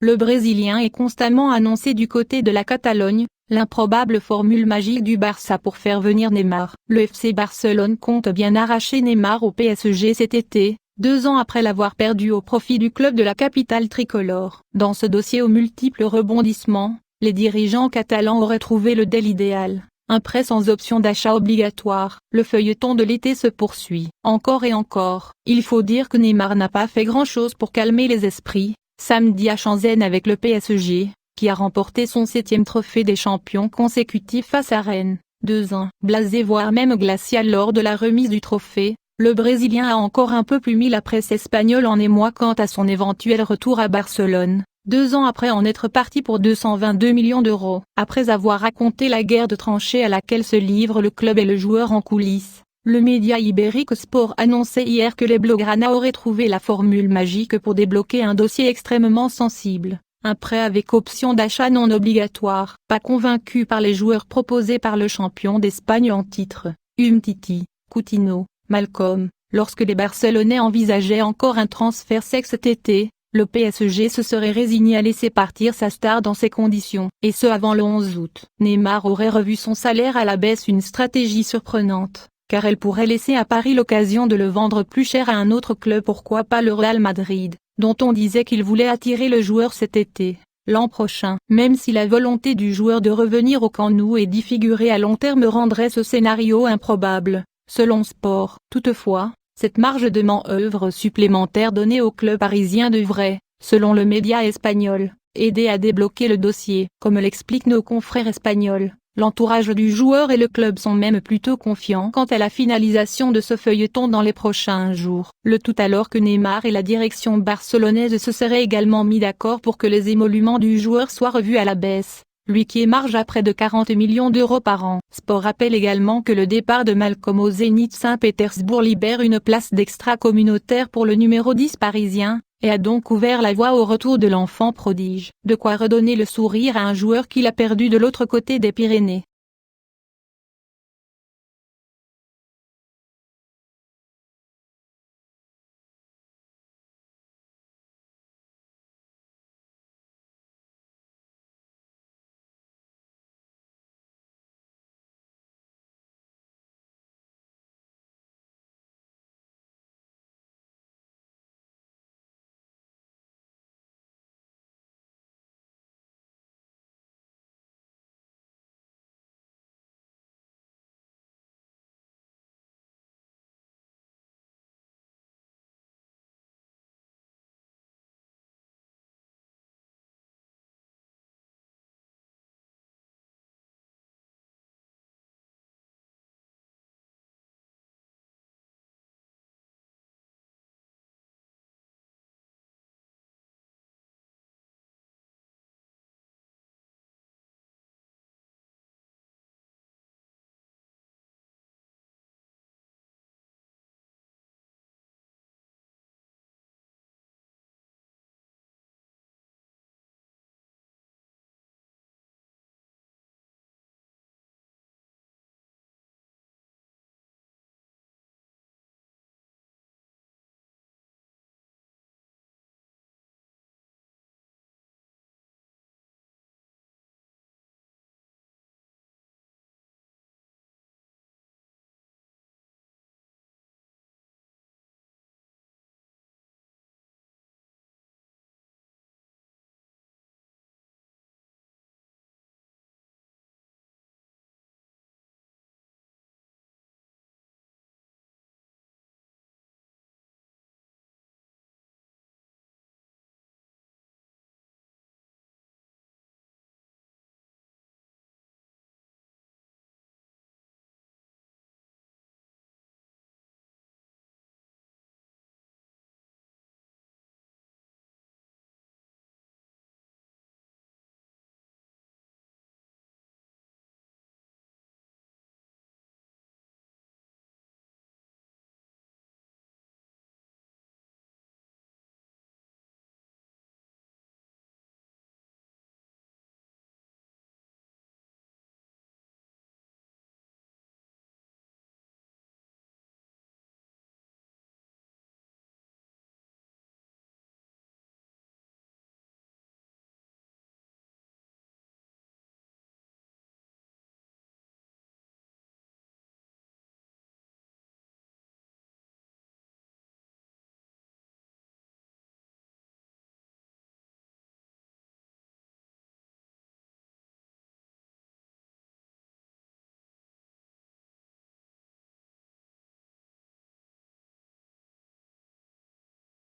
le Brésilien est constamment annoncé du côté de la Catalogne, l'improbable formule magique du Barça pour faire venir Neymar. Le FC Barcelone compte bien arracher Neymar au PSG cet été, 2 ans après l'avoir perdu au profit du club de la capitale tricolore. Dans ce dossier aux multiples rebondissements, les dirigeants catalans auraient trouvé le deal idéal. Un prêt sans option d'achat obligatoire. Le feuilleton de l'été se poursuit. Encore et encore. Il faut dire que Neymar n'a pas fait grand-chose pour calmer les esprits. Samedi à Shenzhen avec le PSG, qui a remporté son 7e trophée des champions consécutif face à Rennes, 2-1. Blasé voire même glacial lors de la remise du trophée, le Brésilien a encore un peu plus mis la presse espagnole en émoi quant à son éventuel retour à Barcelone. 2 ans après en être parti pour 222 millions d'euros. Après avoir raconté la guerre de tranchées à laquelle se livrent le club et le joueur en coulisses, le média ibérique Sport annonçait hier que les Blaugrana auraient trouvé la formule magique pour débloquer un dossier extrêmement sensible. Un prêt avec option d'achat non obligatoire. Pas convaincu par les joueurs proposés par le champion d'Espagne en titre, Umtiti, Coutinho, Malcolm. Lorsque les Barcelonais envisageaient encore un transfert sec cet été, le PSG se serait résigné à laisser partir sa star dans ces conditions, et ce avant le 11 août. Neymar aurait revu son salaire à la baisse, une stratégie surprenante, car elle pourrait laisser à Paris l'occasion de le vendre plus cher à un autre club, pourquoi pas le Real Madrid, dont on disait qu'il voulait attirer le joueur cet été. L'an prochain, même si la volonté du joueur de revenir au Camp Nou et d'y figurer à long terme rendrait ce scénario improbable, selon Sport. Toutefois, cette marge de manœuvre supplémentaire donnée au club parisien devrait, selon le média espagnol, aider à débloquer le dossier. Comme l'expliquent nos confrères espagnols, l'entourage du joueur et le club sont même plutôt confiants quant à la finalisation de ce feuilleton dans les prochains jours. Le tout alors que Neymar et la direction barcelonaise se seraient également mis d'accord pour que les émoluments du joueur soient revus à la baisse, lui qui émarge à près de 40 millions d'euros par an. Sport rappelle également que le départ de Malcolm au Zénith Saint-Pétersbourg libère une place d'extra-communautaire pour le numéro 10 parisien, et a donc ouvert la voie au retour de l'enfant prodige. De quoi redonner le sourire à un joueur qu'il a perdu de l'autre côté des Pyrénées.